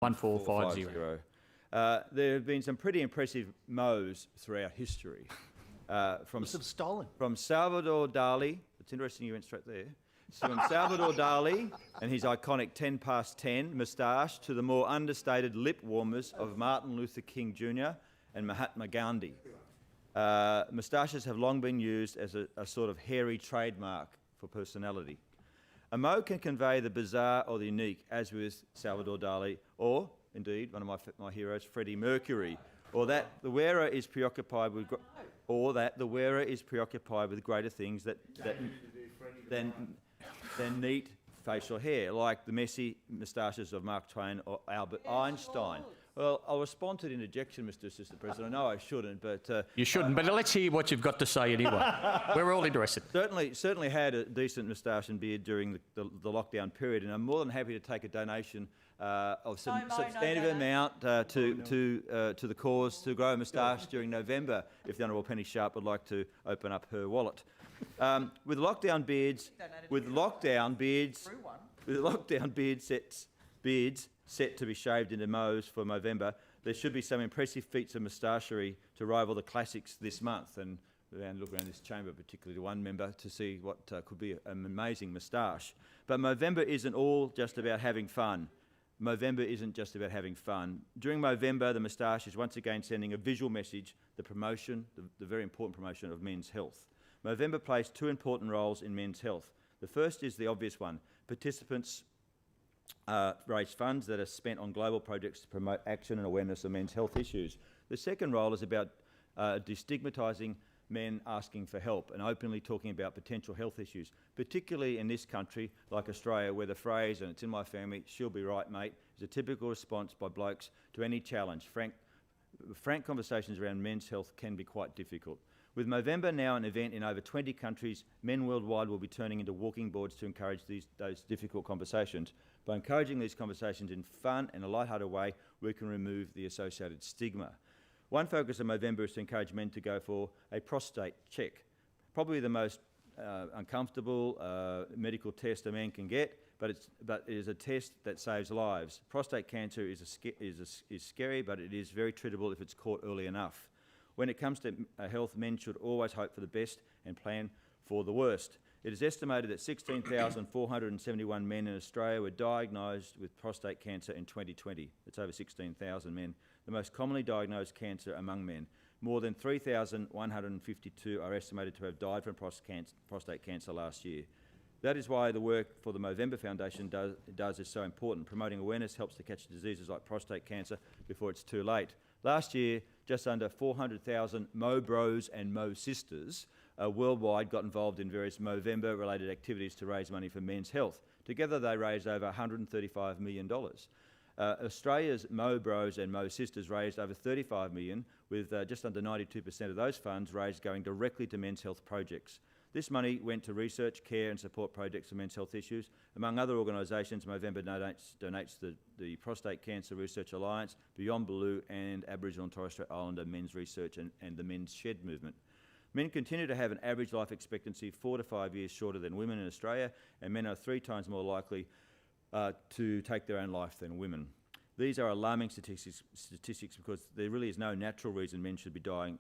1450. There have been some pretty impressive mows throughout history. From Salvador Dali, it's interesting you went straight there, from Salvador Dali and his iconic 10 past 10 moustache to the more understated lip warmers of Martin Luther King Jr. and Mahatma Gandhi. Moustaches have long been used as a sort of hairy trademark for personality. A mow can convey the bizarre or the unique, as with Salvador Dali, or indeed one of my heroes, Freddie Mercury, or that the wearer is preoccupied with, greater things than neat facial hair, like the messy moustaches of Mark Twain or Albert Einstein. Well, I'll respond to the interjection, Mr. Assistant President. I know I shouldn't, but... you shouldn't, but let's hear what you've got to say anyway. We're all interested. Certainly had a decent moustache and beard during the lockdown period, and I'm more than happy to take a donation of some substantive amount to the cause to grow a moustache during November, if the Honourable Penny Sharp would like to open up her wallet. With lockdown beards set to be shaved into mows for Movember, there should be some impressive feats of moustachery to rival the classics this month. And look around this chamber, particularly to one member, to see what could be an amazing moustache. But Movember isn't all just about having fun. Movember isn't just about having fun. During Movember, the moustache is once again sending a visual message, the very important promotion of men's health. Movember plays two important roles in men's health. The first is the obvious one. Participants raise funds that are spent on global projects to promote action and awareness of men's health issues. The second role is about destigmatising men asking for help and openly talking about potential health issues, particularly in this country like Australia, where the phrase, and it's in my family, "she'll be right, mate," is a typical response by blokes to any challenge. Frank conversations around men's health can be quite difficult. With Movember now an event in over 20 countries, men worldwide will be turning into walking boards to encourage those difficult conversations. By encouraging these conversations in fun and a light-hearted way, we can remove the associated stigma. One focus of Movember is to encourage men to go for a prostate check, probably the most uncomfortable medical test a man can get, but it is a test that saves lives. Prostate cancer is scary, but it is very treatable if it's caught early enough. When it comes to health, men should always hope for the best and plan for the worst. It is estimated that 16,471 men in Australia were diagnosed with prostate cancer in 2020. That's over 16,000 men, the most commonly diagnosed cancer among men. More than 3,152 are estimated to have died from prostate cancer last year. That is why the work for the Movember Foundation does is so important. Promoting awareness helps to catch diseases like prostate cancer before it's too late. Last year, just under 400,000 Mo Bros and Mo Sisters worldwide got involved in various Movember-related activities to raise money for men's health. Together, they raised over $135 million. Australia's Mo Bros and Mo Sisters raised over $35 million, with just under 92% of those funds raised going directly to men's health projects. This money went to research, care and support projects for men's health issues. Among other organisations, Movember donates the Prostate Cancer Research Alliance, Beyond Blue and Aboriginal and Torres Strait Islander Men's Research and the Men's Shed Movement. Men continue to have an average life expectancy 4 to 5 years shorter than women in Australia, and men are 3 times more likely to take their own life than women. These are alarming statistics because there really is no natural reason men should be dying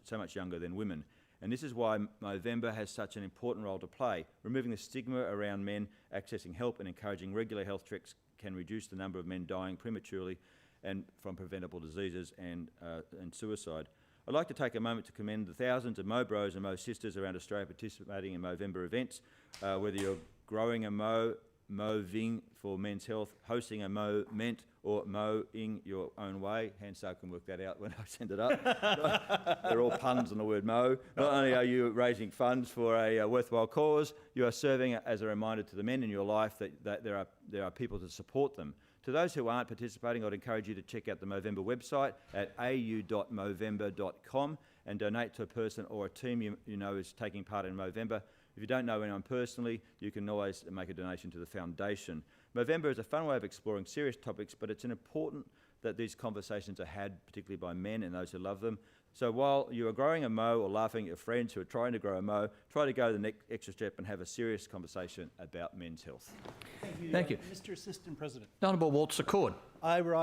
so much younger than women. And this is why Movember has such an important role to play. Removing the stigma around men accessing help and encouraging regular health checks can reduce the number of men dying prematurely and from preventable diseases and suicide. I'd like to take a moment to commend the thousands of Mo Bros and Mo Sisters around Australia participating in Movember events, whether you're growing a Moving for men's health, hosting a Ment, or mowing your own way. Hansard can work that out when I send it up. They're all puns on the word mow. Not only are you raising funds for a worthwhile cause, you are serving as a reminder to the men in your life that there are people to support them. To those who aren't participating, I'd encourage you to check out the Movember website at au.movember.com and donate to a person or a team you know is taking part in Movember. If you don't know anyone personally, you can always make a donation to the foundation. Movember is a fun way of exploring serious topics, but it's important that these conversations are had, particularly by men and those who love them. So while you are growing a mow or laughing at your friends who are trying to grow a mow, try to go the next extra step and have a serious conversation about men's health. Thank you. Mr. Assistant President, Honourable Walter Cord. I rise